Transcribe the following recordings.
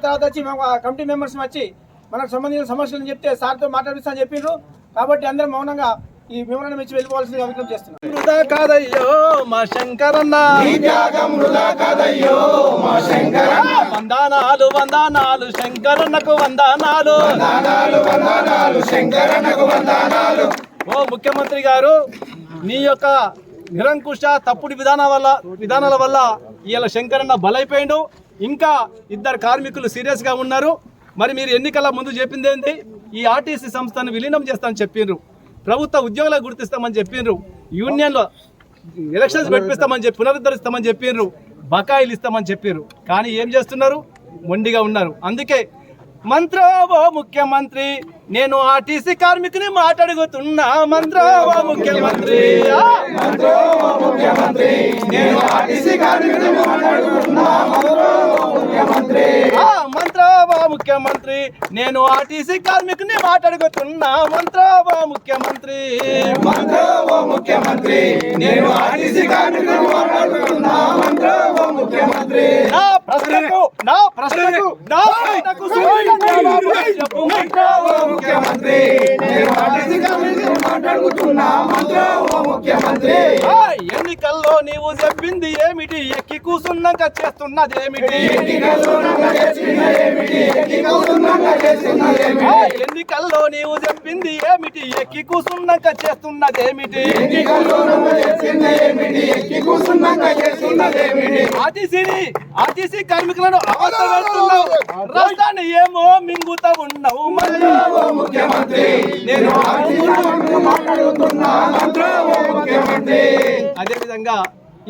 తర్వాత వచ్చి committee members వచ్చి మనకు సంబంధించిన సమస్యలను చెప్తే సార్తో మాట్లాడిస్తామని చెప్పిండ్రు. కాబట్టి అందరం మౌనంగా ఈ వివరణ ఇచ్చి వెళ్ళిపోవాల్సిందిగా విజ్ఞప్తి చేస్తున్నాం. వృధా కాదయ్యో మా శంకరన్న, వందనాలు వందనాలు శంకరన్నకు వందనాలు. ఓ ముఖ్యమంత్రి గారు, నీ యొక్క నిరంకుశ తప్పుడు విధానాల వల్ల ఇవాళ శంకరన్న బలైపోయిండు. ఇంకా 2 కార్మికులు సీరియస్ గా ఉన్నారు. మరి మీరు ఎన్నికల ముందు చెప్పింది ఏంటి? ఈ ఆర్టీసీ సంస్థను విలీనం చేస్తామని చెప్పిండ్రు, ప్రభుత్వ ఉద్యోగులకు గుర్తిస్తామని చెప్పిండ్రు, యూనియన్లో ఎలక్షన్స్ పెట్టిస్తామని చెప్పి పునరుద్ధరిస్తామని చెప్పిండ్రు, బకాయిలు ఇస్తామని చెప్పారు. కానీ ఏం చేస్తున్నారు? మొండిగా ఉన్నారు. అందుకే మంత్రో ఓ ముఖ్యమంత్రి, నేను ఆర్టీసీ కార్మికుని మాట్లాడుతున్నా. మంత్రో ఓ ముఖ్యమంత్రి, మంత్రో ఓ ముఖ్యమంత్రి, నేను ఆర్టీసీ కార్మికుని మాట్లాడుతున్నా. మంత్రో ఓ ముఖ్యమంత్రి, మంత్రో ఓ ముఖ్యమంత్రి, నేను ఆర్టీసీ కార్మికుని మాట్లాడుతున్నా. మంత్రో ఓ ముఖ్యమంత్రి, మంత్రో ఓ ముఖ్యమంత్రి, నేను ఆర్టీసీ కార్మికుని మాట్లాడుతున్నా. మంత్రో ఓ ముఖ్యమంత్రి, నా ప్రశ్నకు ముఖ్యమంత్రి, నేను ఆర్టీసీ కార్మికుని మాట్లాడుతున్నా. మంత్రో ఓ ముఖ్యమంత్రి, ఎన్నికల్లో నీవు చెప్పింది ఏమిటి? ఎక్కి కూసున్నాక చేస్తున్నదేమిటి? ఎన్నికల్లో నీవు చెప్పింది ఏమిటి? ఎక్కి కూసున్నాక చేస్తున్నదేమిటి? ఆర్టీసీ కార్మికులను అవసరపడుతున్నావు, రాష్ట్రాన్ని ఏమో మింగుతా ఉన్నావు. ముఖ్యమంత్రి, నేను మాట్లాడుతున్నా. మంత్రో ఓ ముఖ్యమంత్రి. అదేవిధంగా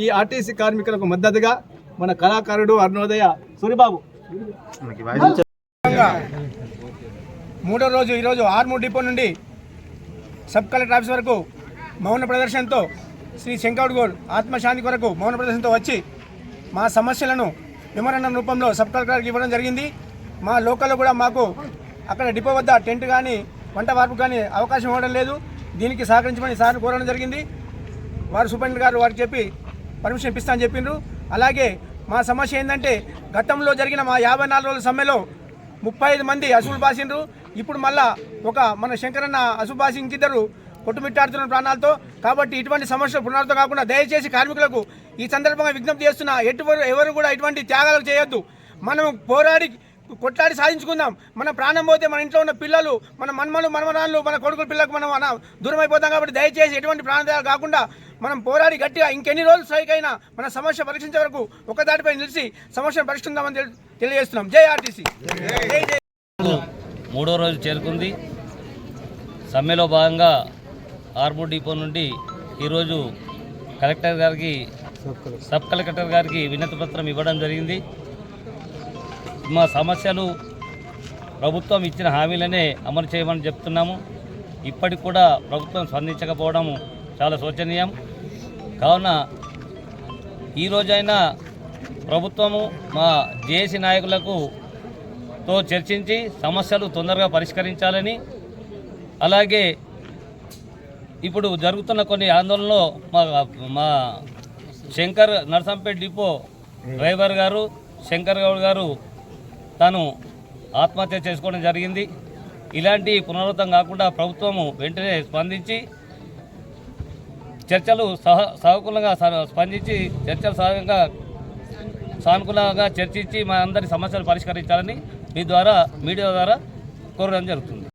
ఈ ఆర్టీసీ కార్మికులకు మద్దతుగా మన కళాకారుడు అరుణోదయ సూరిబాబు 3వ రోజు ఈరోజు ఆర్మూర్ డిపో నుండి సబ్ కలెక్టర్ ఆఫీస్ వరకు మౌన ప్రదర్శనతో శ్రీ శంకరుడు ఆత్మశాంతి కొరకు మౌన ప్రదర్శనతో వచ్చి మా సమస్యలను మెమోరాండం రూపంలో సబ్ కలెక్టర్కి ఇవ్వడం జరిగింది. మా లోకల్లో కూడా మాకు అక్కడ డిపో వద్ద టెంట్ కానీ వంట వార్పు కానీ అవకాశం ఇవ్వడం లేదు. దీనికి సహకరించమని సార్ని కోరడం జరిగింది. వారు సూపరింటెండెంట్ గారు వారికి చెప్పి పర్మిషన్ ఇప్పిస్తామని చెప్పిండ్రు. అలాగే మా సమస్య ఏంటంటే గతంలో జరిగిన మా 54 రోజుల సమ్మెలో 35 మంది అసువులు బాసిండ్రు. ఇప్పుడు మళ్ళా మన శంకరన్న అసువు బాసి ఇంకిద్దరు కొట్టుమిట్టాడుతున్న ప్రాణాలతో. కాబట్టి ఇటువంటి సమస్యలు పునరావృతం కాకుండా దయచేసి కార్మికులకు ఈ సందర్భంగా విజ్ఞప్తి చేస్తున్నా, ఎవరు కూడా ఇటువంటి త్యాగాలు చేయొద్దు. మనం కొట్లాడి సాధించుకుందాం. మన ప్రాణం పోతే మన ఇంట్లో ఉన్న పిల్లలు, మన మనమరాళ్ళు, మన కొడుకుల పిల్లలకు మనం దూరం అయిపోతాం. కాబట్టి దయచేసి ఎటువంటి ప్రాణత్యాగాలు కాకుండా మనం పోరాడి గట్టిగా ఇంకెన్ని రోజులు స్ట్రైక్ అయినా మన సమస్య పరీక్షించే వరకు ఒకదాటిపై నిలిచి సమస్యను పరిష్కరిద్దామని తెలియజేస్తున్నాం. జై ఆర్టీసీ. 3వ రోజు చేరుకుంది. సమ్మెలో భాగంగా ఆర్మూర్ డిపో నుండి ఈరోజు సబ్ కలెక్టర్ గారికి వినతి పత్రం ఇవ్వడం జరిగింది. మా సమస్యలు ప్రభుత్వం ఇచ్చిన హామీలనే అమలు చేయమని చెప్తున్నాము. ఇప్పటికి కూడా ప్రభుత్వం స్పందించకపోవడం చాలా శోచనీయం. కావున ఈరోజైనా ప్రభుత్వము మా జేఏసీ నాయకులతో చర్చించి సమస్యలు తొందరగా పరిష్కరించాలని, అలాగే ఇప్పుడు జరుగుతున్న కొన్ని ఆందోళనలో మా శంకర్ నర్సంపేట్ డిపో డ్రైవర్ గారు శంకర్ గౌడ్ గారు తాను ఆత్మహత్య చేసుకోవడం జరిగింది. ఇలాంటి పునరావృతం కాకుండా ప్రభుత్వము వెంటనే స్పందించి చర్చలు సానుకూలంగా చర్చించి మా అందరి సమస్యలు పరిష్కరించాలని మీడియా ద్వారా కోరడం జరుగుతుంది.